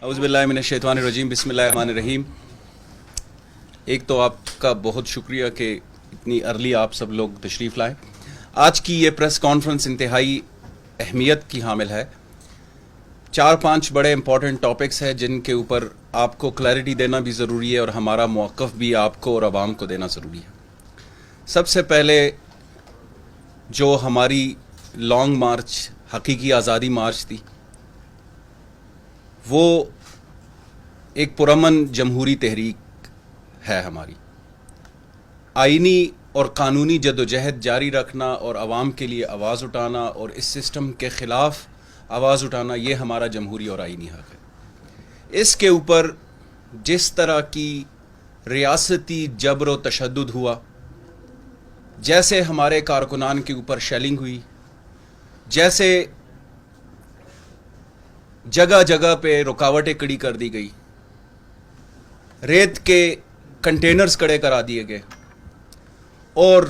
اعوذ باللہ من الشیطان الرجیم، بسم اللہ الرحمن الرحیم۔ ایک تو آپ کا بہت شکریہ کہ اتنی ارلی آپ سب لوگ تشریف لائے۔ آج کی یہ پریس کانفرنس انتہائی اہمیت کی حامل ہے۔ 4-5 بڑے امپورٹنٹ ٹاپکس ہیں جن کے اوپر آپ کو کلیئرٹی دینا بھی ضروری ہے اور ہمارا موقف بھی آپ کو اور عوام کو دینا ضروری ہے۔ سب سے پہلے جو ہماری لانگ مارچ، حقیقی آزادی مارچ تھی، وہ ایک پرامن جمہوری تحریک ہے ہماری۔ آئینی اور قانونی جدوجہد جاری رکھنا اور عوام کے لیے آواز اٹھانا اور اس سسٹم کے خلاف آواز اٹھانا، یہ ہمارا جمہوری اور آئینی حق ہے۔ اس کے اوپر جس طرح کی ریاستی جبر و تشدد ہوا، جیسے ہمارے کارکنان کے اوپر شیلنگ ہوئی، جیسے جگہ جگہ پہ رکاوٹیں کھڑی کر دی گئی، ریت کے کنٹینرز کھڑے کرا دیے گئے، اور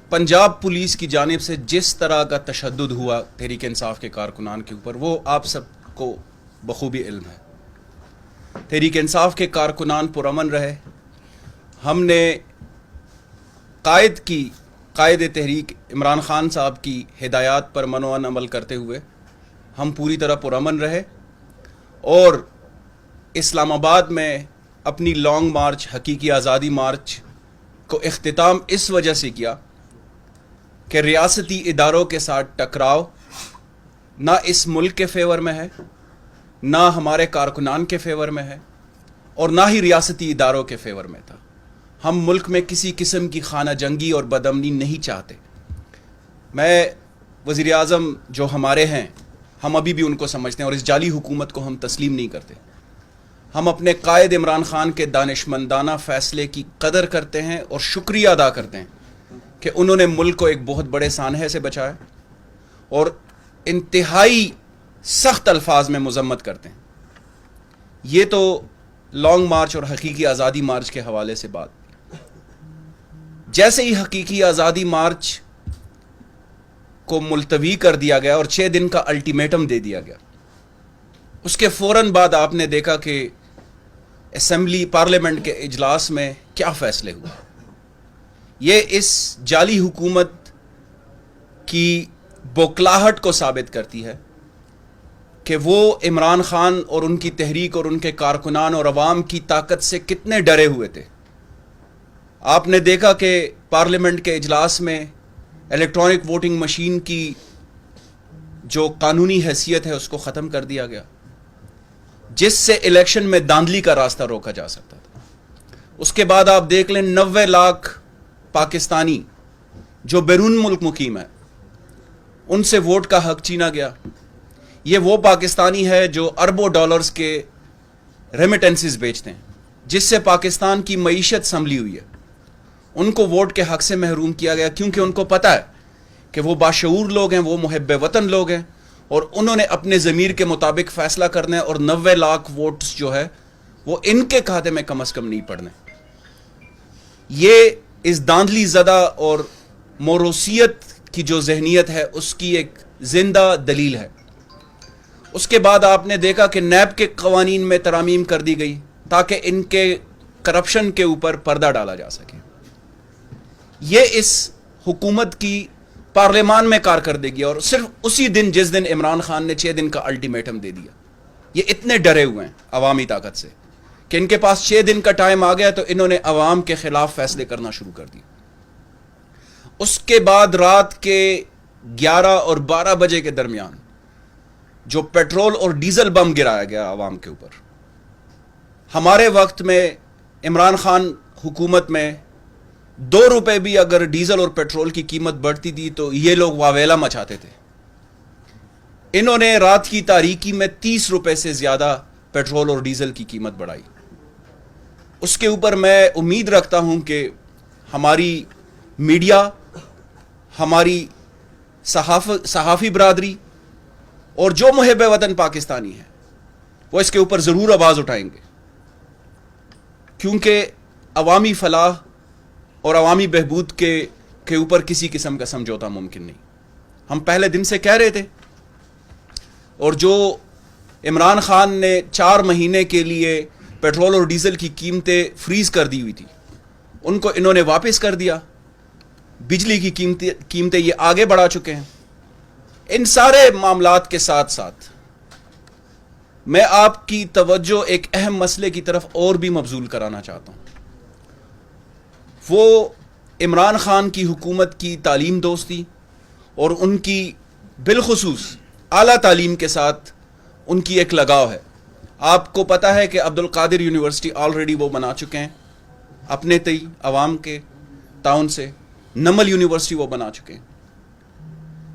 پنجاب پولیس کی جانب سے جس طرح کا تشدد ہوا تحریک انصاف کے کارکنان کے اوپر، وہ آپ سب کو بخوبی علم ہے۔ تحریک انصاف کے کارکنان پرامن رہے۔ ہم نے قائد تحریک عمران خان صاحب کی ہدایات پر منوان عمل کرتے ہوئے ہم پوری طرح پرامن رہے، اور اسلام آباد میں اپنی لانگ مارچ، حقیقی آزادی مارچ کو اختتام اس وجہ سے کیا کہ ریاستی اداروں کے ساتھ ٹکراؤ نہ اس ملک کے فیور میں ہے، نہ ہمارے کارکنان کے فیور میں ہے، اور نہ ہی ریاستی اداروں کے فیور میں تھا۔ ہم ملک میں کسی قسم کی خانہ جنگی اور بدامنی نہیں چاہتے۔ میں وزیر اعظم جو ہمارے ہیں، ہم ابھی بھی ان کو سمجھتے ہیں اور اس جعلی حکومت کو ہم تسلیم نہیں کرتے۔ ہم اپنے قائد عمران خان کے دانشمندانہ فیصلے کی قدر کرتے ہیں اور شکریہ ادا کرتے ہیں کہ انہوں نے ملک کو ایک بہت بڑے سانحے سے بچایا، اور انتہائی سخت الفاظ میں مذمت کرتے ہیں۔ یہ تو لانگ مارچ اور حقیقی آزادی مارچ کے حوالے سے بات۔ جیسے ہی حقیقی آزادی مارچ کو ملتوی کر دیا گیا اور 6 دن کا الٹیمیٹم دے دیا گیا، اس کے فوراً بعد آپ نے دیکھا کہ اسمبلی پارلیمنٹ کے اجلاس میں کیا فیصلے ہوئے۔ یہ اس جعلی حکومت کی بوکلاہٹ کو ثابت کرتی ہے کہ وہ عمران خان اور ان کی تحریک اور ان کے کارکنان اور عوام کی طاقت سے کتنے ڈرے ہوئے تھے۔ آپ نے دیکھا کہ پارلیمنٹ کے اجلاس میں الیکٹرانک ووٹنگ مشین کی جو قانونی حیثیت ہے اس کو ختم کر دیا گیا، جس سے الیکشن میں دھاندلی کا راستہ روکا جا سکتا تھا۔ اس کے بعد آپ دیکھ لیں 90 لاکھ پاکستانی جو بیرون ملک مقیم ہے، ان سے ووٹ کا حق چھینا گیا۔ یہ وہ پاکستانی ہے جو اربوں ڈالرز کے ریمیٹنسز بیچتے ہیں، جس سے پاکستان کی معیشت سنبھلی ہوئی ہے۔ ان کو ووٹ کے حق سے محروم کیا گیا کیونکہ ان کو پتہ ہے کہ وہ باشعور لوگ ہیں، وہ محب وطن لوگ ہیں، اور انہوں نے اپنے ضمیر کے مطابق فیصلہ کرنا ہے، اور 90 لاکھ ووٹس جو ہے وہ ان کے کھاتے میں کم از کم نہیں پڑنے۔ یہ اس داندلی زدہ اور موروثیت کی جو ذہنیت ہے اس کی ایک زندہ دلیل ہے۔ اس کے بعد آپ نے دیکھا کہ نیب کے قوانین میں ترامیم کر دی گئی تاکہ ان کے کرپشن کے اوپر پردہ ڈالا جا سکے۔ یہ اس حکومت کی پارلیمان میں کارکردگی، اور صرف اسی دن جس دن عمران خان نے 6 دن کا الٹیمیٹم دے دیا، یہ اتنے ڈرے ہوئے ہیں عوامی طاقت سے کہ ان کے پاس 6 دن کا ٹائم آ گیا تو انہوں نے عوام کے خلاف فیصلے کرنا شروع کر دیے۔ اس کے بعد رات کے 11 اور 12 بجے کے درمیان جو پیٹرول اور ڈیزل بم گرایا گیا عوام کے اوپر، ہمارے وقت میں عمران خان حکومت میں 2 روپے بھی اگر ڈیزل اور پیٹرول کی قیمت بڑھتی تھی تو یہ لوگ واویلا مچاتے تھے۔ انہوں نے رات کی تاریکی میں 30 روپے سے زیادہ پیٹرول اور ڈیزل کی قیمت بڑھائی۔ اس کے اوپر میں امید رکھتا ہوں کہ ہماری میڈیا، ہماری صحافی برادری اور جو محب وطن پاکستانی ہیں وہ اس کے اوپر ضرور آواز اٹھائیں گے، کیونکہ عوامی فلاح اور عوامی بہبود کے اوپر کسی قسم کا سمجھوتا ممکن نہیں۔ ہم پہلے دن سے کہہ رہے تھے، اور جو عمران خان نے 4 مہینے کے لیے پیٹرول اور ڈیزل کی قیمتیں فریز کر دی ہوئی تھی, ان کو انہوں نے واپس کر دیا. بجلی کی قیمتیں یہ آگے بڑھا چکے ہیں. ان سارے معاملات کے ساتھ ساتھ میں آپ کی توجہ ایک اہم مسئلے کی طرف اور بھی مبذول کرانا چاہتا ہوں. وہ عمران خان کی حکومت کی تعلیم دوستی اور ان کی بالخصوص اعلیٰ تعلیم کے ساتھ ان کی ایک لگاؤ ہے. آپ کو پتہ ہے کہ عبد القادر یونیورسٹی آلریڈی وہ بنا چکے ہیں اپنے تئی عوام کے تعاون سے. نمل یونیورسٹی وہ بنا چکے ہیں.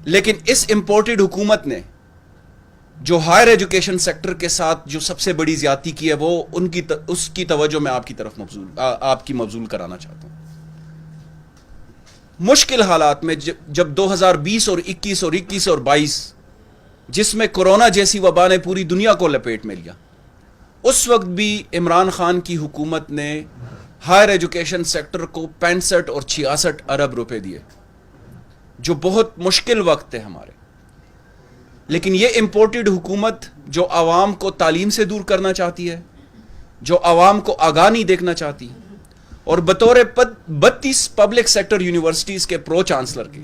لیکن اس امپورٹڈ حکومت نے جو ہائر ایجوکیشن سیکٹر کے ساتھ جو سب سے بڑی زیادتی کی ہے وہ اس کی توجہ میں آپ کی طرف مبذول کرانا چاہتا ہوں. مشکل حالات میں جب 2020 اور 21 اور 21 اور 22 جس میں کورونا جیسی وبا نے پوری دنیا کو لپیٹ میں لیا, اس وقت بھی عمران خان کی حکومت نے ہائر ایجوکیشن سیکٹر کو 65 اور 66 ارب روپے دیے, جو بہت مشکل وقت تھے ہمارے. لیکن یہ امپورٹڈ حکومت جو عوام کو تعلیم سے دور کرنا چاہتی ہے, جو عوام کو آگاہ نہیں دیکھنا چاہتی, اور بطور 32 پبلک سیکٹر یونیورسٹیز کے پرو چانسلر کے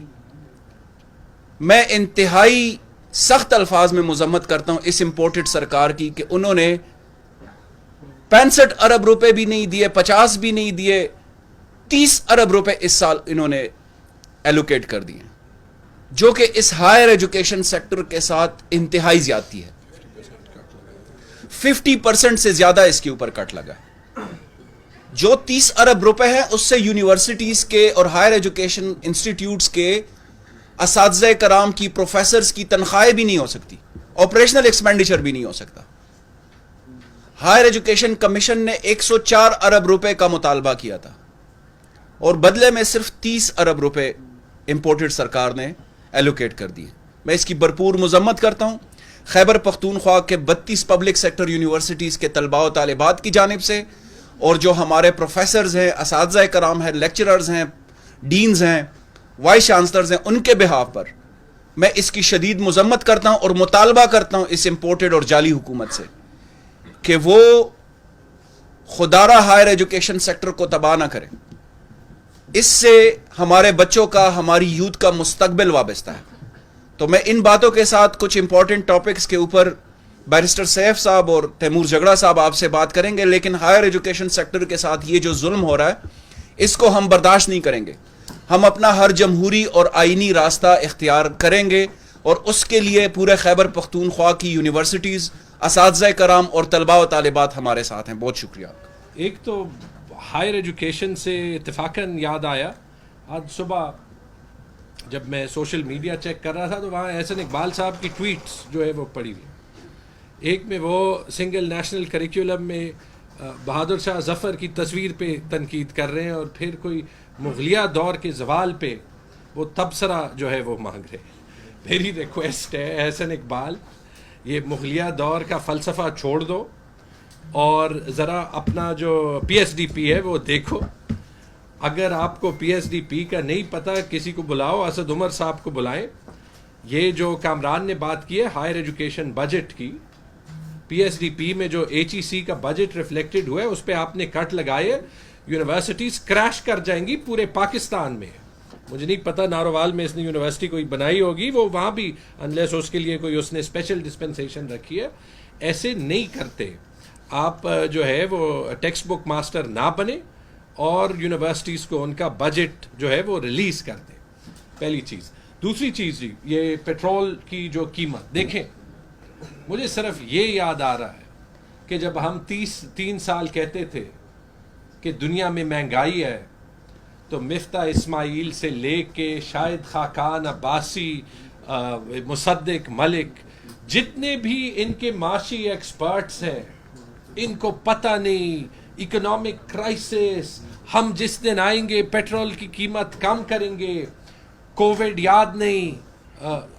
میں انتہائی سخت الفاظ میں مذمت کرتا ہوں اس امپورٹڈ سرکار کی کہ انہوں نے 65 ارب روپے بھی نہیں دیے, 50 بھی نہیں دیے, 30 ارب روپے اس سال انہوں نے ایلوکیٹ کر دیے, جو کہ اس ہائر ایجوکیشن سیکٹر کے ساتھ انتہائی زیادتی ہے. 50% سے زیادہ اس کے اوپر کٹ لگا ہے. جو 30 ارب روپے ہے اس سے یونیورسٹیز کے اور ہائر ایجوکیشن انسٹیٹیوٹس کے اساتذہ کرام کی, پروفیسرز کی تنخواہیں بھی نہیں ہو سکتی, آپریشنل ایکسپینڈیچر بھی نہیں ہو سکتا. ہائر ایجوکیشن کمیشن نے 104 ارب روپے کا مطالبہ کیا تھا اور بدلے میں صرف 30 ارب روپے امپورٹڈ سرکار نے ایلوکیٹ کر دیے. میں اس کی بھرپور مذمت کرتا ہوں خیبر پختونخوا کے 32 پبلک سیکٹر یونیورسٹیز کے طلباء و طالبات کی جانب سے, اور جو ہمارے پروفیسرز ہیں, اساتذہ کرام ہیں, لیکچررز ہیں, ڈینز ہیں, وائس چانسلرز ہیں, ان کے بہاف پر میں اس کی شدید مذمت کرتا ہوں اور مطالبہ کرتا ہوں اس امپورٹڈ اور جعلی حکومت سے کہ وہ خودارہ ہائر ایجوکیشن سیکٹر کو تباہ نہ کرے. اس سے ہمارے بچوں کا, ہماری یوتھ کا مستقبل وابستہ ہے. تو میں ان باتوں کے ساتھ کچھ امپورٹنٹ ٹاپکس کے اوپر بیرسٹر سیف صاحب اور تیمور جھگڑا صاحب آپ سے بات کریں گے, لیکن ہائر ایجوکیشن سیکٹر کے ساتھ یہ جو ظلم ہو رہا ہے اس کو ہم برداشت نہیں کریں گے. ہم اپنا ہر جمہوری اور آئینی راستہ اختیار کریں گے اور اس کے لیے پورے خیبر پختونخوا کی یونیورسٹیز, اساتذہ کرام اور طلباء و طالبات ہمارے ساتھ ہیں. بہت شکریہ. ایک تو ہائر ایجوکیشن سے اتفاقاً یاد آیا, آج صبح جب میں سوشل میڈیا چیک کر رہا تھا تو وہاں احسن اقبال صاحب کی ٹویٹس جو ہے وہ پڑھی ہوئی. ایک میں وہ سنگل نیشنل کریکولم میں بہادر شاہ ظفر کی تصویر پہ تنقید کر رہے ہیں, اور پھر کوئی مغلیہ دور کے زوال پہ وہ تبصرہ جو ہے وہ مانگ رہے ہیں. میری ریکویسٹ ہے احسن اقبال, یہ مغلیہ دور کا فلسفہ چھوڑ دو اور ذرا اپنا جو پی ایس ڈی پی ہے وہ دیکھو. اگر آپ کو پی ایس ڈی پی کا نہیں پتہ, کسی کو بلاؤ, اسد عمر صاحب کو بلائیں. یہ جو کامران نے بات کی ہے ہائر ایجوکیشن بجٹ کی, پی ایس ڈی پی میں جو ایچ ای سی کا بجٹ ریفلیکٹڈ ہوا ہے اس پہ آپ نے کٹ لگائے, یونیورسٹیز کریش کر جائیں گی پورے پاکستان میں. مجھے نہیں پتہ ناروال میں اس نے یونیورسٹی کوئی بنائی ہوگی, وہ وہاں بھی انلیس اس کے لیے کوئی اس نے اسپیشل ڈسپنسیشن رکھی ہے. ایسے نہیں کرتے. آپ جو ہے وہ ٹیکسٹ بک ماسٹر نہ بنے اور یونیورسٹیز کو ان کا بجٹ جو ہے وہ ریلیز کر دیں, پہلی چیز. دوسری چیز جی, یہ پیٹرول کی جو قیمت دیکھیں, مجھے صرف یہ یاد آ رہا ہے کہ جب ہم 3 سال کہتے تھے کہ دنیا میں مہنگائی ہے, تو مفتاح اسماعیل سے لے کے شاہد خاقان عباسی, مصدق ملک, جتنے بھی ان کے معاشی ایکسپرٹس ہیں, ان کو پتہ نہیں اکنامک کرائسس, ہم جس دن آئیں گے پیٹرول کی قیمت کم کریں گے, کووڈ یاد نہیں,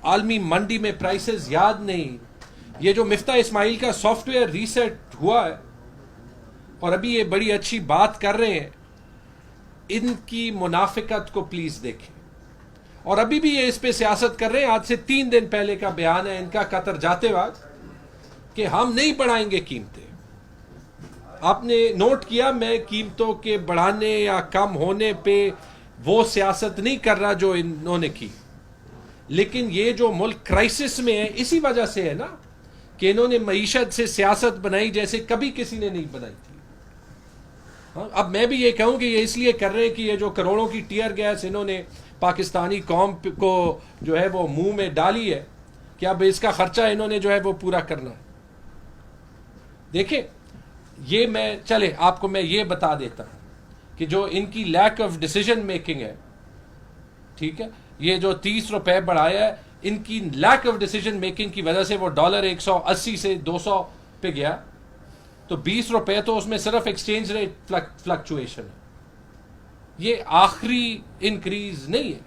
عالمی منڈی میں پرائسز یاد نہیں. یہ جو مفتاح اسماعیل کا سافٹ ویئر ریسیٹ ہوا ہے اور ابھی یہ بڑی اچھی بات کر رہے ہیں, ان کی منافقت کو پلیز دیکھیں. اور ابھی بھی یہ اس پہ سیاست کر رہے ہیں. آج سے 3 دن پہلے کا بیان ہے ان کا قطر جاتے وقت کہ ہم نہیں بڑھائیں گے قیمتیں. آپ نے نوٹ کیا میں قیمتوں کے بڑھانے یا کم ہونے پہ وہ سیاست نہیں کر رہا جو انہوں نے کی, لیکن یہ جو ملک کرائسس میں ہے اسی وجہ سے ہے نا کہ انہوں نے معیشت سے سیاست بنائی جیسے کبھی کسی نے نہیں بنائی تھی. اب میں بھی یہ کہوں کہ یہ اس لیے کر رہے ہیں کہ یہ جو کروڑوں کی ٹیئر گیس انہوں نے پاکستانی قوم کو جو ہے وہ منہ میں ڈالی ہے کہ اب اس کا خرچہ انہوں نے جو ہے وہ پورا کرنا ہے. دیکھیں یہ میں چلے آپ کو میں یہ بتا دیتا ہوں کہ جو ان کی لیک آف ڈیسیژن میکنگ ہے, ٹھیک ہے, یہ جو 30 روپے بڑھایا ہے ان کی لیک آف ڈیسیژن میکنگ کی وجہ سے وہ ڈالر 180 سے 200 پہ گیا, تو 20 روپے تو اس میں صرف ایکسچینج ریٹ فلکچویشن ہے, یہ آخری انکریز نہیں ہے.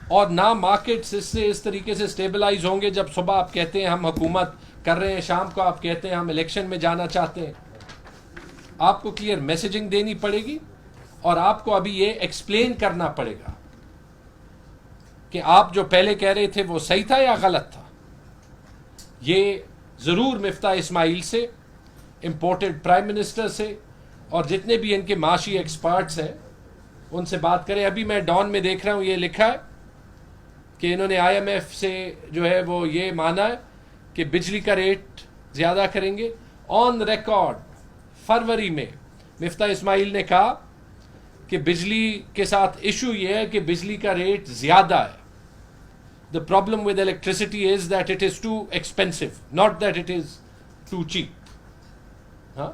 اور نہ مارکیٹس اس سے اس طریقے سے سٹیبلائز ہوں گے جب صبح آپ کہتے ہیں ہم حکومت کر رہے ہیں, شام کو آپ کہتے ہیں ہم الیکشن میں جانا چاہتے ہیں. آپ کو کلیئر میسیجنگ دینی پڑے گی اور آپ کو ابھی یہ ایکسپلین کرنا پڑے گا کہ آپ جو پہلے کہہ رہے تھے وہ صحیح تھا یا غلط تھا. یہ ضرور مفتاح اسماعیل سے, امپورٹڈ پرائم منسٹر سے اور جتنے بھی ان کے معاشی ایکسپرٹس ہیں ان سے بات کریں. ابھی میں ڈان میں دیکھ رہا ہوں یہ لکھا ہے کہ انہوں نے آئی ایم ایف سے جو ہے وہ یہ مانا ہے کہ بجلی کا ریٹ زیادہ کریں گے. آن ریکارڈ فروری میں مفتاح اسماعیل نے کہا کہ بجلی کے ساتھ ایشو یہ ہے کہ بجلی کا ریٹ زیادہ ہے. The problem with electricity is that it is too expensive, not that it is too cheap. ہاں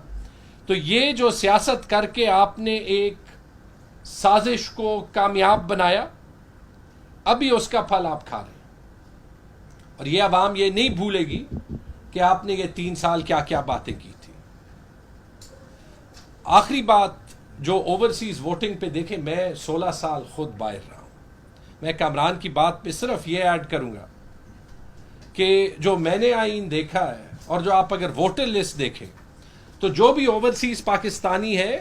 تو یہ جو سیاست کر کے آپ نے ایک سازش کو کامیاب بنایا, ابھی اس کا پھل آپ کھا رہے ہیں. اور یہ عوام یہ نہیں بھولے گی کہ آپ نے یہ 3 سال کیا کیا باتیں کی تھی. آخری بات جو اوورسیز ووٹنگ پہ دیکھیں, میں 16 سال خود باہر رہا ہوں. میں کامران کی بات پہ صرف یہ ایڈ کروں گا کہ جو میں نے آئین دیکھا ہے اور جو آپ اگر ووٹر لسٹ دیکھیں تو جو بھی اوورسیز پاکستانی ہے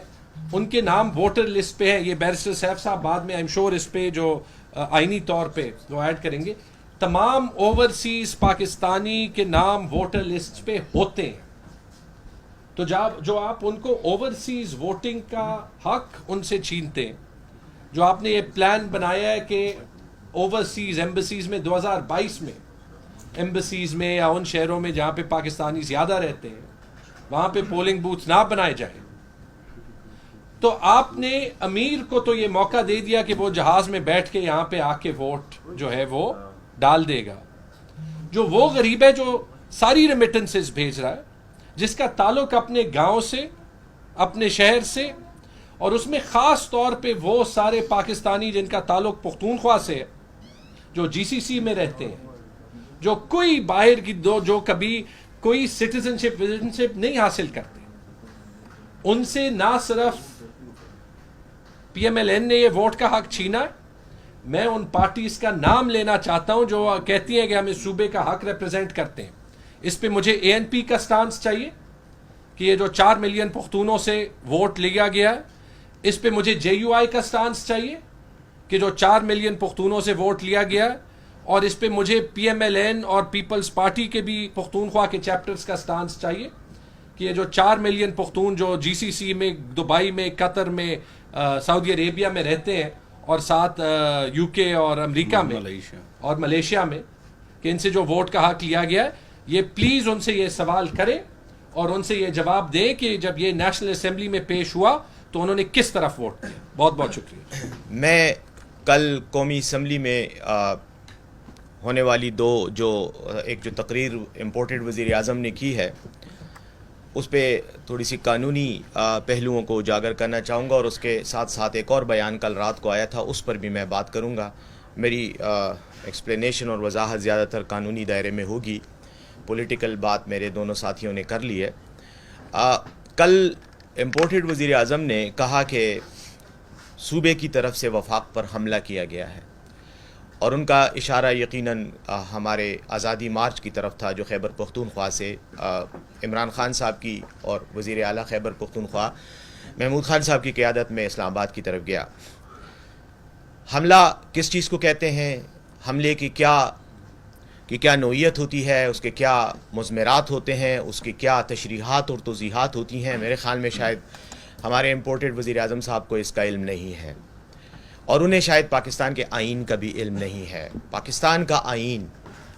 ان کے نام ووٹر لسٹ پہ ہے. یہ بیرسٹر سیف صاحب بعد میں آئیم شور اس پہ جو آئینی طور پہ وہ ایڈ کریں گے. تمام اوورسیز پاکستانی کے نام ووٹر لسٹ پہ ہوتے ہیں. تو جو آپ ان کو اوورسیز ووٹنگ کا حق ان سے چھینتے ہیں, جو آپ نے یہ پلان بنایا ہے کہ اوورسیز ایمبسیز میں 2022 میں ایمبسیز میں یا ان شہروں میں جہاں پہ پاکستانی زیادہ رہتے ہیں وہاں پہ پولنگ بوتھ نہ بنائے جائیں, تو آپ نے امیر کو تو یہ موقع دے دیا کہ وہ جہاز میں بیٹھ کے یہاں پہ آ کے ووٹ جو ہے وہ ڈال دے گا. جو وہ غریب ہے جو ساری ریمیٹنسز بھیج رہا ہے, جس کا تعلق اپنے گاؤں سے, اپنے شہر سے, اور اس میں خاص طور پہ وہ سارے پاکستانی جن کا تعلق پختونخوا سے ہے, جو جی سی سی میں رہتے ہیں, جو کوئی باہر کی جو کبھی کوئی سٹیزنشپ وزنشپ نہیں حاصل کرتے, ان سے نہ صرف پی ایم ایل این نے یہ ووٹ کا حق چھینا ہے. میں ان پارٹیز کا نام لینا چاہتا ہوں جو کہتی ہیں کہ ہم اس صوبے کا حق ریپرزینٹ کرتے ہیں. اس پہ مجھے اے این پی کا سٹانس چاہیے کہ یہ جو 4 ملین پختونوں سے ووٹ لیا گیا ہے, اس پہ مجھے جے یو آئی کا سٹانس چاہیے کہ جو 4 ملین پختونوں سے ووٹ لیا گیا ہے, اور اس پہ مجھے پی ایم ایل این اور پیپلز پارٹی کے بھی پختونخوا کے چیپٹرز کا سٹانس چاہیے کہ یہ جو 4 ملین پختون جو جی سی سی میں, دبئی میں, قطر میں, سعودی عربیہ میں رہتے ہیں, اور ساتھ یو کے اور امریکہ میں اور ملیشیا میں, کہ ان سے جو ووٹ کا حق لیا گیا ہے, یہ پلیز ان سے یہ سوال کریں اور ان سے یہ جواب دیں کہ جب یہ نیشنل اسمبلی میں پیش ہوا تو انہوں نے کس طرف ووٹ کیا. بہت بہت شکریہ. میں کل قومی اسمبلی میں ہونے والی ایک جو تقریر امپورٹڈ وزیر اعظم نے کی ہے اس پہ تھوڑی سی قانونی پہلوؤں کو اجاگر کرنا چاہوں گا, اور اس کے ساتھ ساتھ ایک اور بیان کل رات کو آیا تھا اس پر بھی میں بات کروں گا. میری ایکسپلینیشن اور وضاحت زیادہ تر قانونی دائرے میں ہوگی, پولیٹیکل بات میرے دونوں ساتھیوں نے کر لی ہے. کل امپورٹڈ وزیر اعظم نے کہا کہ صوبے کی طرف سے وفاق پر حملہ کیا گیا ہے, اور ان کا اشارہ یقیناً ہمارے آزادی مارچ کی طرف تھا جو خیبر پختونخوا سے عمران خان صاحب کی اور وزیر اعلیٰ خیبر پختونخوا محمود خان صاحب کی قیادت میں اسلام آباد کی طرف گیا. حملہ کس چیز کو کہتے ہیں, حملے کی کیا کی کیا نوعیت ہوتی ہے، اس کے کیا مضمرات ہوتے ہیں، اس کی کیا تشریحات اور توضیحات ہوتی ہیں، میرے خیال میں شاید ہمارے امپورٹڈ وزیر اعظم صاحب کو اس کا علم نہیں ہے، اور انہیں شاید پاکستان کے آئین کا بھی علم نہیں ہے۔ پاکستان کا آئین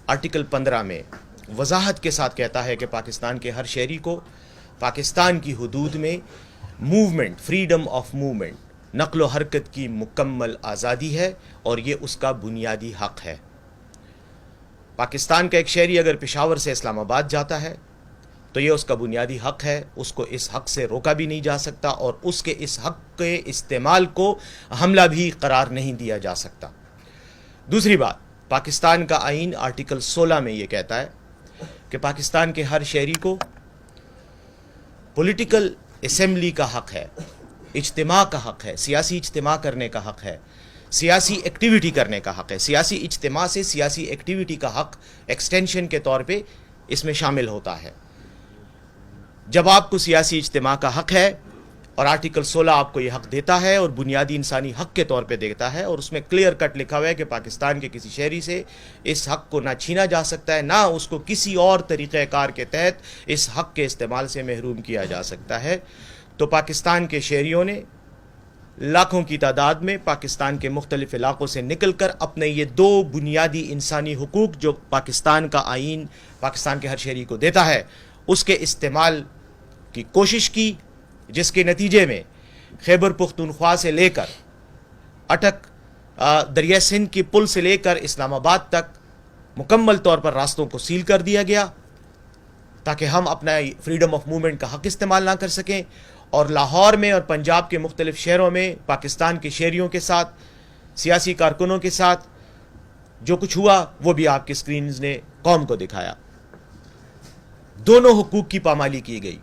آرٹیکل 15 میں وضاحت کے ساتھ کہتا ہے کہ پاکستان کے ہر شہری کو پاکستان کی حدود میں موومنٹ، فریڈم آف موومنٹ، نقل و حرکت کی مکمل آزادی ہے، اور یہ اس کا بنیادی حق ہے۔ پاکستان کا ایک شہری اگر پشاور سے اسلام آباد جاتا ہے تو یہ اس کا بنیادی حق ہے، اس کو اس حق سے روکا بھی نہیں جا سکتا، اور اس کے اس حق کے استعمال کو حملہ بھی قرار نہیں دیا جا سکتا۔ دوسری بات، پاکستان کا آئین آرٹیکل 16 میں یہ کہتا ہے کہ پاکستان کے ہر شہری کو پولیٹیکل اسمبلی کا حق ہے، اجتماع کا حق ہے، سیاسی اجتماع کرنے کا حق ہے، سیاسی ایکٹیویٹی کرنے کا حق ہے۔ سیاسی اجتماع سے سیاسی ایکٹیویٹی کا حق ایکسٹینشن کے طور پہ اس میں شامل ہوتا ہے۔ جب آپ کو سیاسی اجتماع کا حق ہے، اور آرٹیکل 16 آپ کو یہ حق دیتا ہے اور بنیادی انسانی حق کے طور پہ دیتا ہے، اور اس میں کلیئر کٹ لکھا ہوا ہے کہ پاکستان کے کسی شہری سے اس حق کو نہ چھینا جا سکتا ہے، نہ اس کو کسی اور طریقہ کار کے تحت اس حق کے استعمال سے محروم کیا جا سکتا ہے، تو پاکستان کے شہریوں نے لاکھوں کی تعداد میں پاکستان کے مختلف علاقوں سے نکل کر اپنے یہ دو بنیادی انسانی حقوق جو پاکستان کا آئین پاکستان کے ہر شہری کو دیتا ہے، اس کے استعمال کی کوشش کی، جس کے نتیجے میں خیبر پختونخوا سے لے کر اٹک دریا سندھ کی پل سے لے کر اسلام آباد تک مکمل طور پر راستوں کو سیل کر دیا گیا تاکہ ہم اپنا فریڈم آف موومنٹ کا حق استعمال نہ کر سکیں، اور لاہور میں اور پنجاب کے مختلف شہروں میں پاکستان کے شہریوں کے ساتھ، سیاسی کارکنوں کے ساتھ جو کچھ ہوا وہ بھی آپ کے سکرینز نے قوم کو دکھایا۔ دونوں حقوق کی پامالی کی گئی،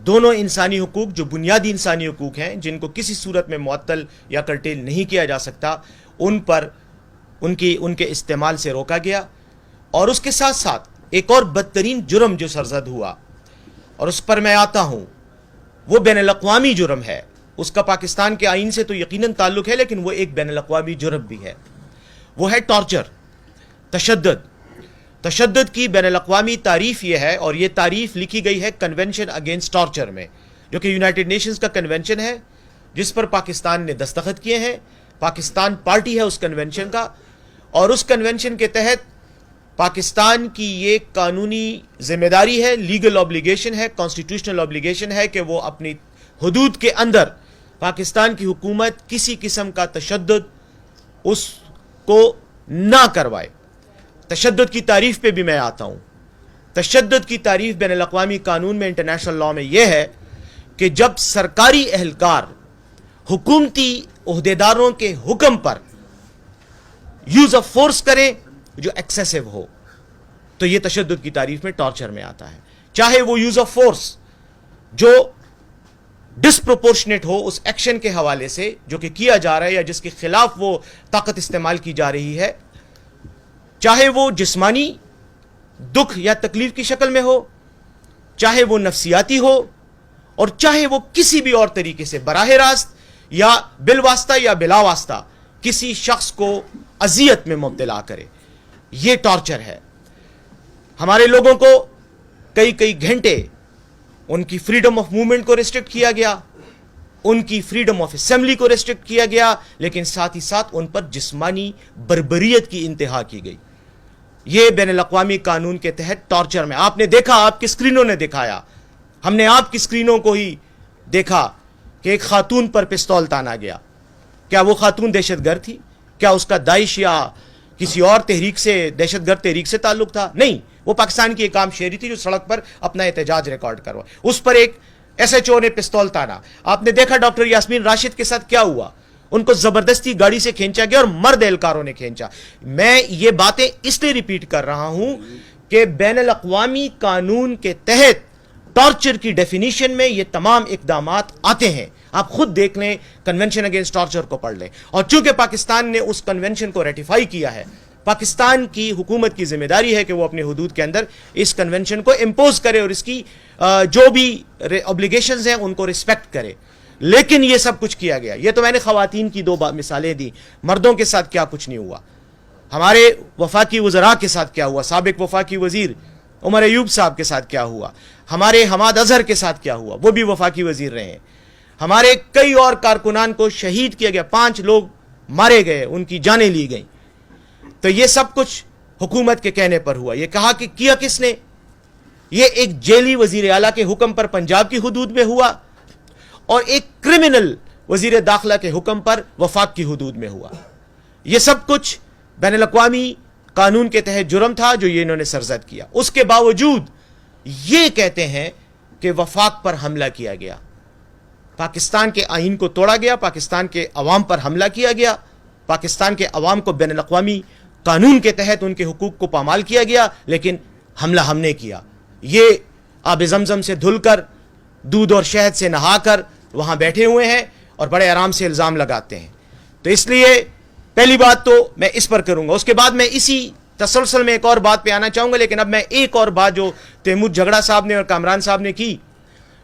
دونوں انسانی حقوق جو بنیادی انسانی حقوق ہیں، جن کو کسی صورت میں معطل یا کرٹیل نہیں کیا جا سکتا، ان پر ان کے استعمال سے روکا گیا۔ اور اس کے ساتھ ساتھ ایک اور بدترین جرم جو سرزد ہوا، اور اس پر میں آتا ہوں، وہ بین الاقوامی جرم ہے۔ اس کا پاکستان کے آئین سے تو یقیناً تعلق ہے، لیکن وہ ایک بین الاقوامی جرم بھی ہے، وہ ہے ٹارچر، تشدد کی بین الاقوامی تعریف یہ ہے، اور یہ تعریف لکھی گئی ہے کنونشن اگینسٹ ٹارچر میں، جو کہ یونائٹڈ نیشنز کا کنونشن ہے، جس پر پاکستان نے دستخط کیے ہیں۔ پاکستان پارٹی ہے اس کنونشن کا، اور اس کنونشن کے تحت پاکستان کی یہ قانونی ذمہ داری ہے، لیگل obligation ہے، کانسٹیٹیوشنل obligation ہے کہ وہ اپنی حدود کے اندر پاکستان کی حکومت کسی قسم کا تشدد اس کو نہ کروائے۔ تشدد کی تعریف پہ بھی میں آتا ہوں۔ تشدد کی تعریف بین الاقوامی قانون میں، انٹرنیشنل لاء میں یہ ہے کہ جب سرکاری اہلکار حکومتی عہدیداروں کے حکم پر یوز آف فورس کریں جو ایکسیسو ہو، تو یہ تشدد کی تعریف میں ٹارچر میں آتا ہے۔ چاہے وہ یوز آف فورس جو ڈسپروپورشنیٹ ہو اس ایکشن کے حوالے سے جو کہ کیا جا رہا ہے، یا جس کے خلاف وہ طاقت استعمال کی جا رہی ہے، چاہے وہ جسمانی دکھ یا تکلیف کی شکل میں ہو، چاہے وہ نفسیاتی ہو، اور چاہے وہ کسی بھی اور طریقے سے براہ راست یا بالواسطہ یا بلا واسطہ کسی شخص کو اذیت میں مبتلا کرے، یہ ٹارچر ہے۔ ہمارے لوگوں کو کئی گھنٹے ان کی فریڈم آف موومنٹ کو ریسٹرکٹ کیا گیا، ان کی فریڈم آف اسمبلی کو ریسٹرکٹ کیا گیا، لیکن ساتھ ہی ساتھ ان پر جسمانی بربریت کی انتہا کی گئی۔ یہ بین الاقوامی قانون کے تحت ٹارچر میں آپ نے دیکھا، آپ کی اسکرینوں نے دکھایا، ہم نے آپ کی اسکرینوں کو ہی دیکھا کہ ایک خاتون پر پستول تانا گیا۔ کیا وہ خاتون دہشت گرد تھی؟ کیا اس کا داعش یا کسی اور تحریک سے، دہشت گرد تحریک سے تعلق تھا؟ نہیں، وہ پاکستان کی ایک عام شہری تھی جو سڑک پر اپنا احتجاج ریکارڈ کروا، اس پر ایک SHO نے پستول تانا۔ آپ نے دیکھا ڈاکٹر یاسمین راشد کے ساتھ کیا ہوا، ان کو زبردستی گاڑی سے کھینچا گیا اور مرد اہلکاروں نے کھینچا۔ میں یہ باتیں اس لیے ریپیٹ کر رہا ہوں کہ بین الاقوامی قانون کے تحت ٹارچر کی ڈیفینیشن میں یہ تمام اقدامات آتے ہیں۔ آپ خود دیکھ لیں، کنونشن اگینسٹ ٹارچر کو پڑھ لیں، اور چونکہ پاکستان نے اس کنونشن کو ریٹیفائی کیا ہے، پاکستان کی حکومت کی ذمہ داری ہے کہ وہ اپنے حدود کے اندر اس کنونشن کو امپوز کرے اور اس کی جو بھی اوبلیگیشنز ہیں ان کو ریسپیکٹ کرے۔ لیکن یہ سب کچھ کیا گیا۔ یہ تو میں نے خواتین کی 2 مثالیں دی، مردوں کے ساتھ کیا کچھ نہیں ہوا۔ ہمارے وفاقی وزراء کے ساتھ کیا ہوا, سابق وفاقی وزیر عمر ایوب صاحب کے ساتھ کیا ہوا, ہمارے حماد اظہر کے ساتھ کیا ہوا, وہ بھی وفاقی وزیر رہے ہیں. ہمارے کئی اور کارکنان کو شہید کیا گیا, 5 لوگ مارے گئے, ان کی جانیں لی گئیں. تو یہ سب کچھ حکومت کے کہنے پر ہوا. یہ کہا کہ کیا کس نے؟ یہ ایک جیلی وزیر اعلیٰ کے حکم پر پنجاب کی حدود میں ہوا, اور ایک کرمنل وزیر داخلہ کے حکم پر وفاق کی حدود میں ہوا. یہ سب کچھ بین الاقوامی قانون کے تحت جرم تھا جو یہ انہوں نے سرزد کیا. اس کے باوجود یہ کہتے ہیں کہ وفاق پر حملہ کیا گیا, پاکستان کے آئین کو توڑا گیا, پاکستان کے عوام پر حملہ کیا گیا, پاکستان کے عوام کو بین الاقوامی قانون کے تحت ان کے حقوق کو پامال کیا گیا, لیکن حملہ ہم نے کیا. یہ آب زمزم سے دھل کر, دودھ اور شہد سے نہا کر وہاں بیٹھے ہوئے ہیں اور بڑے آرام سے الزام لگاتے ہیں. تو اس لیے پہلی بات تو میں اس پر کروں گا, اس کے بعد میں اسی تسلسل میں ایک اور بات پہ آنا چاہوں گا. لیکن اب میں ایک اور بات جو تیمور جھگڑا صاحب نے اور کامران صاحب نے کی,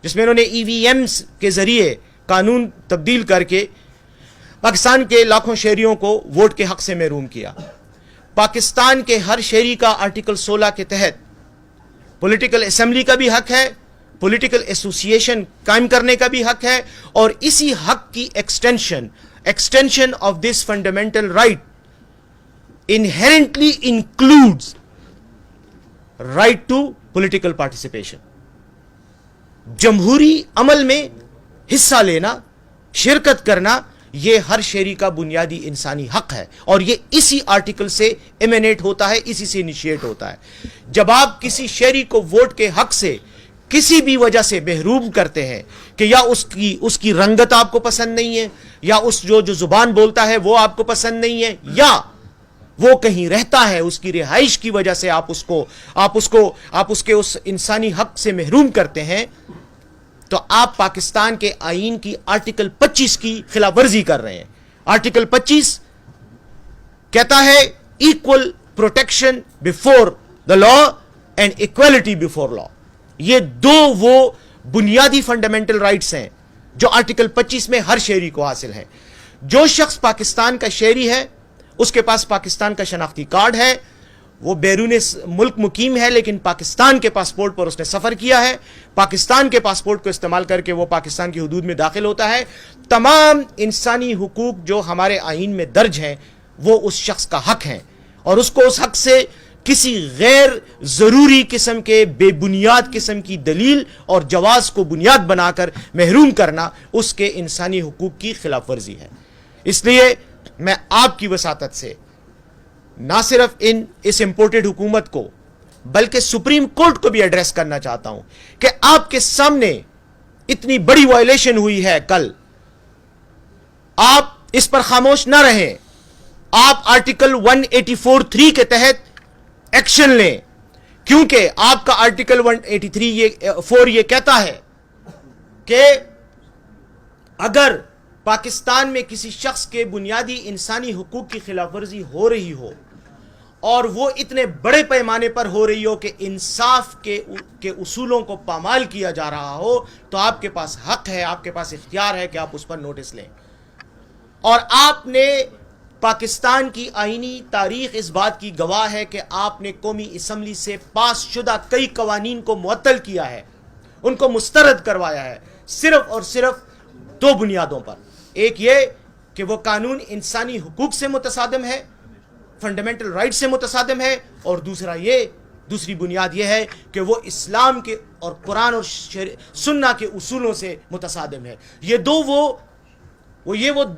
جس میں انہوں نے ای وی ایمز کے ذریعے قانون تبدیل کر کے پاکستان کے لاکھوں شہریوں کو ووٹ کے حق سے محروم کیا. پاکستان کے ہر شہری کا آرٹیکل 16 کے تحت پولیٹیکل اسمبلی کا بھی حق ہے, پولیٹیکل ایسوسیشن قائم کرنے کا بھی حق ہے, اور اسی حق کی extension of this fundamental right inherently includes right to political participation. جمہوری عمل میں حصہ لینا, شرکت کرنا, یہ ہر شہری کا بنیادی انسانی حق ہے, اور یہ اسی آرٹیکل سے ایمینیٹ ہوتا ہے, اسی سے انیشیٹ ہوتا ہے. جب آپ کسی شہری کو ووٹ کے حق سے کسی بھی وجہ سے محروم کرتے ہیں کہ یا اس کی رنگت آپ کو پسند نہیں ہے, یا اس جو زبان بولتا ہے وہ آپ کو پسند نہیں ہے, یا وہ کہیں رہتا ہے اس کی رہائش کی وجہ سے آپ اس کے اس انسانی حق سے محروم کرتے ہیں, تو آپ پاکستان کے آئین کی آرٹیکل 25 کی خلاف ورزی کر رہے ہیں. آرٹیکل 25 کہتا ہے equal protection before the law and equality before law. یہ دو وہ بنیادی فنڈامنٹل رائٹس ہیں جو آرٹیکل 25 میں ہر شہری کو حاصل ہیں. جو شخص پاکستان کا شہری ہے, اس کے پاس پاکستان کا شناختی کارڈ ہے, وہ بیرون ملک مقیم ہے لیکن پاکستان کے پاسپورٹ پر اس نے سفر کیا ہے, پاکستان کے پاسپورٹ کو استعمال کر کے وہ پاکستان کی حدود میں داخل ہوتا ہے, تمام انسانی حقوق جو ہمارے آئین میں درج ہیں وہ اس شخص کا حق ہیں, اور اس کو اس حق سے کسی غیر ضروری قسم کے بے بنیاد قسم کی دلیل اور جواز کو بنیاد بنا کر محروم کرنا اس کے انسانی حقوق کی خلاف ورزی ہے. اس لیے میں آپ کی وساطت سے نہ صرف اس امپورٹڈ حکومت کو بلکہ سپریم کورٹ کو بھی ایڈریس کرنا چاہتا ہوں کہ آپ کے سامنے اتنی بڑی وائلیشن ہوئی ہے کل, آپ اس پر خاموش نہ رہیں, آپ آرٹیکل 184(3) کے تحت ایکشن لیں, کیونکہ آپ کا آرٹیکل 183(4) یہ کہتا ہے کہ اگر پاکستان میں کسی شخص کے بنیادی انسانی حقوق کی خلاف ورزی ہو رہی ہو اور وہ اتنے بڑے پیمانے پر ہو رہی ہو کہ انصاف کے اصولوں کو پامال کیا جا رہا ہو, تو آپ کے پاس حق ہے, آپ کے پاس اختیار ہے کہ آپ اس پر نوٹس لیں. اور آپ نے پاکستان کی آئینی تاریخ اس بات کی گواہ ہے کہ آپ نے قومی اسمبلی سے پاس شدہ کئی قوانین کو معطل کیا ہے, ان کو مسترد کروایا ہے, صرف اور صرف 2 بنیادوں پر. ایک یہ کہ وہ قانون انسانی حقوق سے متصادم ہے, فنڈامنٹل رائٹ سے متصادم ہے, اور دوسری بنیاد یہ ہے کہ وہ اسلام کے اور قرآن اور سنہ کے اصولوں سے متصادم ہے. یہ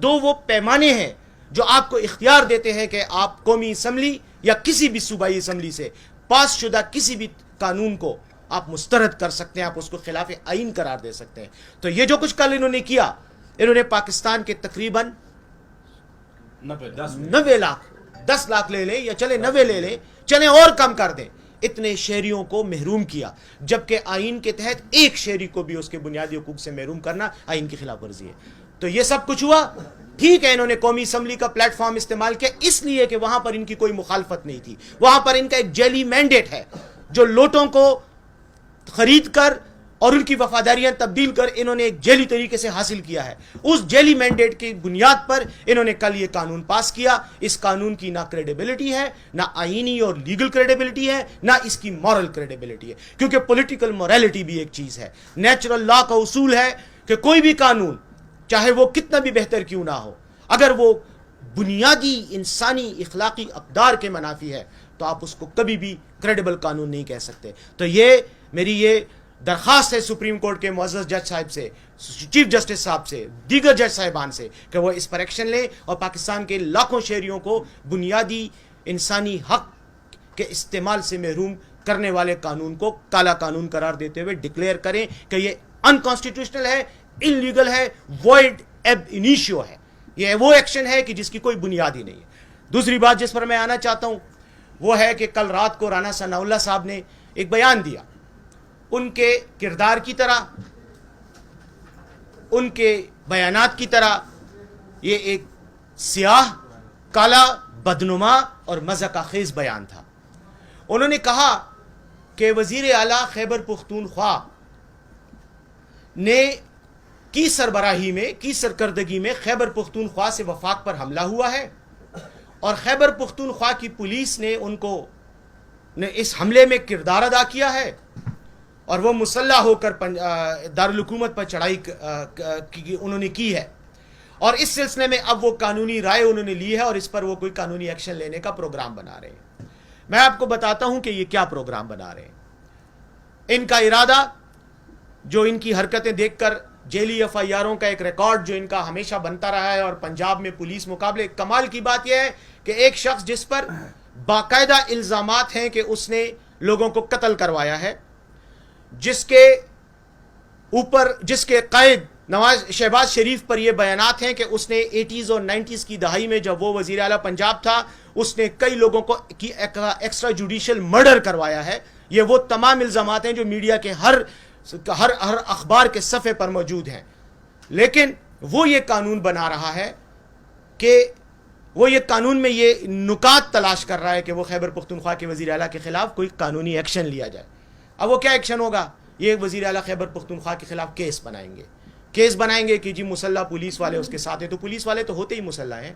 دو پیمانے ہیں جو آپ کو اختیار دیتے ہیں کہ آپ قومی اسمبلی یا کسی بھی صوبائی اسمبلی سے پاس شدہ کسی بھی قانون کو آپ مسترد کر سکتے ہیں, آپ اس کو خلاف آئین قرار دے سکتے ہیں. تو یہ جو کچھ کل انہوں نے کیا, انہوں نے پاکستان کے تقریباً 90 لاکھ 10 لاکھ لے لیں یا چلے 90 لے لیں, چلیں اور کم کر دیں, اتنے شہریوں کو محروم کیا, جبکہ آئین کے تحت ایک شہری کو بھی اس کے بنیادی حقوق سے محروم کرنا آئین کی خلاف ورزی ہے. تو یہ سب کچھ ہوا. ٹھیک ہے, انہوں نے قومی اسمبلی کا پلیٹ فارم استعمال کیا اس لیے کہ وہاں پر ان کی کوئی مخالفت نہیں تھی, وہاں پر ان کا ایک جیلی مینڈیٹ ہے جو لوٹوں کو خرید کر اور ان کی وفاداریاں تبدیل کر انہوں نے ایک جیلی طریقے سے حاصل کیا ہے. اس جیلی مینڈیٹ کی بنیاد پر انہوں نے کل یہ قانون پاس کیا. اس قانون کی نہ کریڈیبلٹی ہے, نہ آئینی اور لیگل کریڈیبلٹی ہے, نہ اس کی مورل کریڈیبلٹی ہے, کیونکہ پولیٹیکل مورالٹی بھی ایک چیز ہے. نیچرل لا کا اصول ہے کہ کوئی بھی قانون چاہے وہ کتنا بھی بہتر کیوں نہ ہو, اگر وہ بنیادی انسانی اخلاقی اقدار کے منافی ہے تو آپ اس کو کبھی بھی کریڈیبل قانون نہیں کہہ سکتے. تو یہ میری یہ درخواست ہے سپریم کورٹ کے معزز جج صاحب سے, چیف جسٹس صاحب سے, دیگر جج صاحبان سے, کہ وہ اس پر ایکشن لیں اور پاکستان کے لاکھوں شہریوں کو بنیادی انسانی حق کے استعمال سے محروم کرنے والے قانون کو کالا قانون قرار دیتے ہوئے ڈکلیئر کریں کہ یہ انکانسٹیٹیوشنل ہے, انلیگل ہے, وائڈ ایب انیشیو ہے. یہ وہ ایکشن ہے کہ جس کی کوئی بنیاد ہی نہیں ہے. دوسری بات جس پر میں آنا چاہتا ہوں وہ ہے کہ کل رات کو رانا ثناء اللہ صاحب نے ایک بیان دیا. ان کے کردار کی طرح, ان کے بیانات کی طرح یہ ایک سیاہ, کالا, بدنما اور مذاق خیز بیان تھا. انہوں نے کہا کہ وزیر اعلیٰ خیبر پختونخوا نے کی سربراہی میں, کی سرکردگی میں خیبر پختونخوا سے وفاق پر حملہ ہوا ہے اور خیبر پختونخوا کی پولیس نے ان کو اس حملے میں کردار ادا کیا ہے اور وہ مسلح ہو کر دارالحکومت پر چڑھائی انہوں نے کی ہے. اور اس سلسلے میں اب وہ قانونی رائے انہوں نے لی ہے اور اس پر وہ کوئی قانونی ایکشن لینے کا پروگرام بنا رہے ہیں. میں آپ کو بتاتا ہوں کہ یہ کیا پروگرام بنا رہے ہیں. ان کا ارادہ, جو ان کی حرکتیں دیکھ کر جیلی ایف آئی آروں کا ایک ریکارڈ جو ان کا ہمیشہ بنتا رہا ہے اور پنجاب میں پولیس مقابلے, کمال کی بات یہ ہے کہ ایک شخص جس پر باقاعدہ الزامات ہیں کہ اس نے لوگوں کو قتل کروایا ہے, جس کے قائد نواز شہباز شریف پر یہ بیانات ہیں کہ اس نے 80s اور 90s کی دہائی میں جب وہ وزیر اعلیٰ پنجاب تھا اس نے کئی لوگوں کو ایکسٹرا جوڈیشل مرڈر کروایا ہے. یہ وہ تمام الزامات ہیں جو میڈیا کے ہر اخبار کے صفحے پر موجود ہیں. لیکن وہ یہ قانون بنا رہا ہے کہ وہ یہ قانون میں یہ نکات تلاش کر رہا ہے کہ وہ خیبر پختونخوا کے وزیر اعلیٰ کے خلاف کوئی قانونی ایکشن لیا جائے. اب وہ کیا ایکشن ہوگا؟ یہ وزیر اعلیٰ خیبر پختونخوا کے خلاف کیس بنائیں گے کہ جی مسلح پولیس والے اس کے ساتھ ہیں, تو پولیس والے تو ہوتے ہی مسلح ہیں.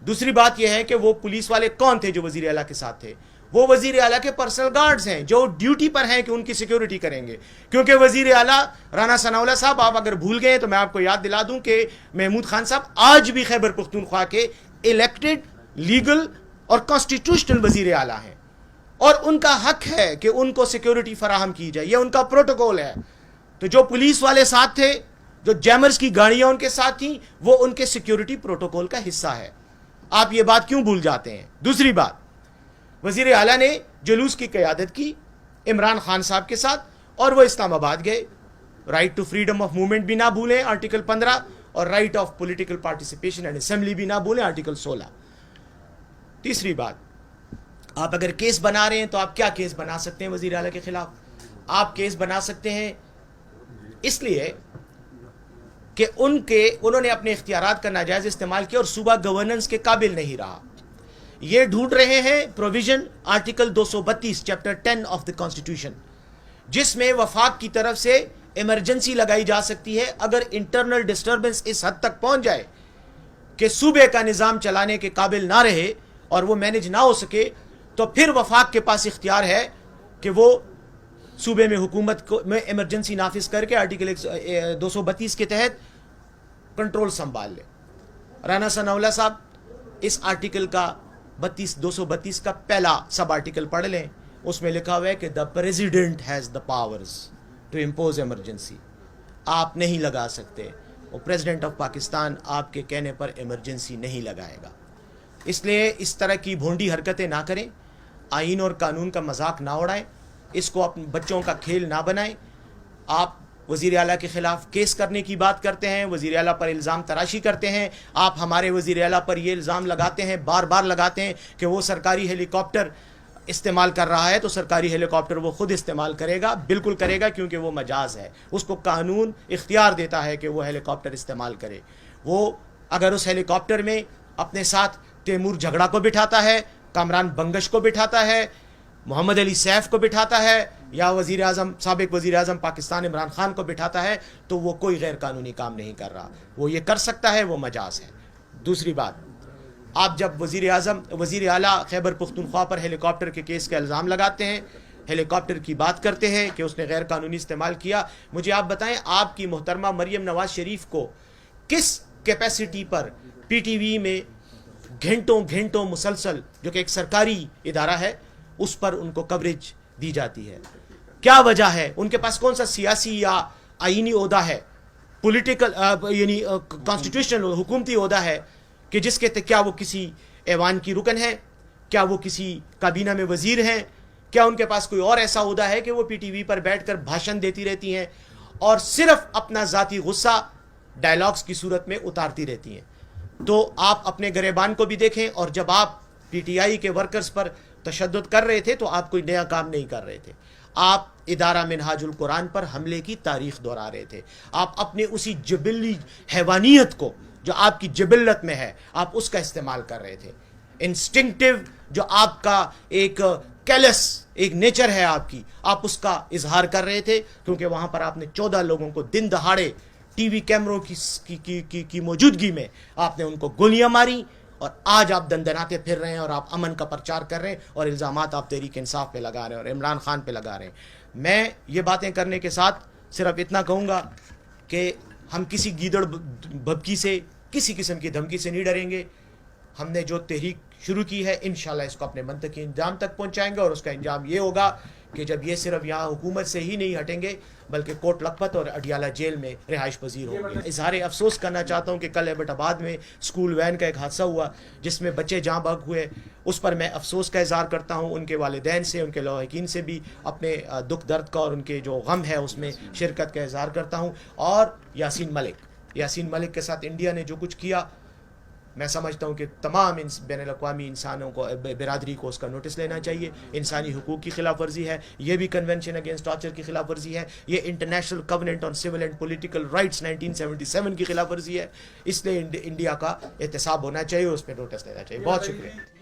دوسری بات یہ ہے کہ وہ پولیس والے کون تھے جو وزیر اعلیٰ کے ساتھ تھے؟ وہ وزیر اعلیٰ کے پرسنل گارڈز ہیں جو ڈیوٹی پر ہیں کہ ان کی سیکیورٹی کریں گے. کیونکہ وزیر اعلیٰ رانا ثناء اللہ صاحب, آپ اگر بھول گئے تو میں آپ کو یاد دلا دوں کہ محمود خان صاحب آج بھی خیبر پختونخوا کے الیکٹڈ, لیگل اور کانسٹیٹیوشنل وزیر اعلیٰ ہیں اور ان کا حق ہے کہ ان کو سیکیورٹی فراہم کی جائے. یہ ان کا پروٹوکول ہے. تو جو پولیس والے ساتھ تھے, جو جیمرز کی گاڑیاں ان کے ساتھ تھیں, وہ ان کے سیکیورٹی پروٹوکول کا حصہ ہے. آپ یہ بات کیوں بھول جاتے ہیں؟ دوسری بات, وزیر اعلیٰ نے جلوس کی قیادت کی عمران خان صاحب کے ساتھ اور وہ اسلام آباد گئے. Right to freedom of movement بھی نہ بھولیں, آرٹیکل 15, اور right of political participation and assembly بھی نہ بھولیں, آرٹیکل 16. تیسری بات, آپ اگر کیس بنا رہے ہیں تو آپ کیا کیس بنا سکتے ہیں وزیر اعلیٰ کے خلاف؟ آپ کیس بنا سکتے ہیں اس لیے کہ انہوں نے اپنے اختیارات کا ناجائز استعمال کیا اور صوبہ گورننس کے قابل نہیں رہا. یہ ڈھونڈ رہے ہیں provision article 232 chapter 10 of the constitution, جس میں وفاق کی طرف سے ایمرجنسی لگائی جا سکتی ہے اگر انٹرنل ڈسٹربنس اس حد تک پہنچ جائے کہ صوبے کا نظام چلانے کے قابل نہ رہے اور وہ مینج نہ ہو سکے, تو پھر وفاق کے پاس اختیار ہے کہ وہ صوبے میں حکومت کو میں ایمرجنسی نافذ کر کے آرٹیکل 232 کے تحت کنٹرول سنبھال لے. رانا ثناء اللہ صاحب اس آرٹیکل کا 232 کا پہلا سب آرٹیکل پڑھ لیں, اس میں لکھا ہوا ہے کہ the president has the powers to impose emergency. آپ نہیں لگا سکتے, وہ پریزیڈنٹ آف پاکستان آپ کے کہنے پر ایمرجنسی نہیں لگائے گا. اس لیے اس طرح کی بھونڈی حرکتیں نہ کریں, آئین اور قانون کا مذاق نہ اڑائیں, اس کو اپنے بچوں کا کھیل نہ بنائیں. آپ وزیر اعلیٰ کے خلاف کیس کرنے کی بات کرتے ہیں, وزیر اعلیٰ پر الزام تراشی کرتے ہیں. آپ ہمارے وزیر اعلیٰ پر یہ الزام لگاتے ہیں, بار بار لگاتے ہیں کہ وہ سرکاری ہیلی کاپٹر استعمال کر رہا ہے, تو سرکاری ہیلی کاپٹر وہ خود استعمال کرے گا, بالکل کرے گا, کیونکہ وہ مجاز ہے. اس کو قانون اختیار دیتا ہے کہ وہ ہیلی کاپٹر استعمال کرے. وہ اگر اس ہیلی کاپٹر میں اپنے ساتھ تیمور جھگڑا کو بٹھاتا ہے, کامران بنگش کو بٹھاتا ہے, محمد علی سیف کو بٹھاتا ہے, یا وزیر اعظم سابق وزیر اعظم پاکستان عمران خان کو بٹھاتا ہے تو وہ کوئی غیر قانونی کام نہیں کر رہا. وہ یہ کر سکتا ہے, وہ مجاز ہے. دوسری بات, آپ جب وزیر اعلیٰ خیبر پختونخوا پر ہیلی کاپٹر کے کیس کا الزام لگاتے ہیں, ہیلی کاپٹر کی بات کرتے ہیں کہ اس نے غیر قانونی استعمال کیا, مجھے آپ بتائیں آپ کی محترمہ مریم نواز شریف کو کس کیپیسٹی پر پی ٹی وی میں گھنٹوں مسلسل, جو کہ ایک سرکاری ادارہ ہے, اس پر ان کو کوریج دی جاتی ہے؟ کیا وجہ ہے؟ ان کے پاس کون سا سیاسی یا آئینی عہدہ ہے, پولیٹیکل یعنی کانسٹیٹیوشنل حکومتی عہدہ ہے کہ جس کے کیا وہ کسی ایوان کی رکن ہے, کیا وہ کسی کابینہ میں وزیر ہیں, کیا ان کے پاس کوئی اور ایسا عہدہ ہے کہ وہ پی ٹی وی پر بیٹھ کر بھاشن دیتی رہتی ہیں اور صرف اپنا ذاتی غصہ ڈائلاگز کی صورت میں اتارتی رہتی ہیں؟ تو آپ اپنے گریبان کو بھی دیکھیں, اور جب آپ پی ٹی آئی کے ورکرز پر تشدد کر رہے تھے تو آپ کوئی نیا کام نہیں کر رہے تھے, آپ ادارہ منہاج القرآن پر حملے کی تاریخ دہرا رہے تھے. آپ اپنے اسی جبلی حیوانیت کو جو آپ کی جبلت میں ہے, آپ اس کا استعمال کر رہے تھے. انسٹنکٹیو جو آپ کا ایک کیلس ایک نیچر ہے آپ کی, آپ اس کا اظہار کر رہے تھے, کیونکہ وہاں پر آپ نے 14 لوگوں کو دن دہاڑے ٹی وی کیمروں کی موجودگی میں آپ نے ان کو گولیاں ماری, اور آج آپ دندناتے پھر رہے ہیں اور آپ امن کا پرچار کر رہے ہیں اور الزامات آپ تحریک انصاف پہ لگا رہے ہیں اور عمران خان پہ لگا رہے ہیں. میں یہ باتیں کرنے کے ساتھ صرف اتنا کہوں گا کہ ہم کسی گیدڑ بھبکی سے, کسی قسم کی دھمکی سے نہیں ڈریں گے. ہم نے جو تحریک شروع کی ہے انشاءاللہ اس کو اپنے منطقی انجام تک پہنچائیں گے, اور اس کا انجام یہ ہوگا کہ جب یہ صرف یہاں حکومت سے ہی نہیں ہٹیں گے بلکہ کوٹ لکھپت اور اڈیالہ جیل میں رہائش پذیر ہوں گے. اظہار افسوس کرنا چاہتا ہوں کہ کل ایبٹ آباد میں اسکول وین کا ایک حادثہ ہوا جس میں بچے جاں بحق ہوئے. اس پر میں افسوس کا اظہار کرتا ہوں, ان کے والدین سے, ان کے لاحقین سے بھی اپنے دکھ درد کا اور ان کے جو غم ہے اس میں شرکت کا اظہار کرتا ہوں. اور یاسین ملک کے ساتھ انڈیا نے جو کچھ کیا, میں سمجھتا ہوں کہ تمام بین الاقوامی انسانوں کو, برادری کو اس کا نوٹس لینا چاہیے. انسانی حقوق کی خلاف ورزی ہے, یہ بھی کنونشن اگینسٹ ٹارچر کی خلاف ورزی ہے, یہ international covenant on civil and political rights 1977 کی خلاف ورزی ہے. اس لیے انڈیا کا احتساب ہونا چاہیے, اس پہ نوٹس لینا چاہیے. بہت شکریہ.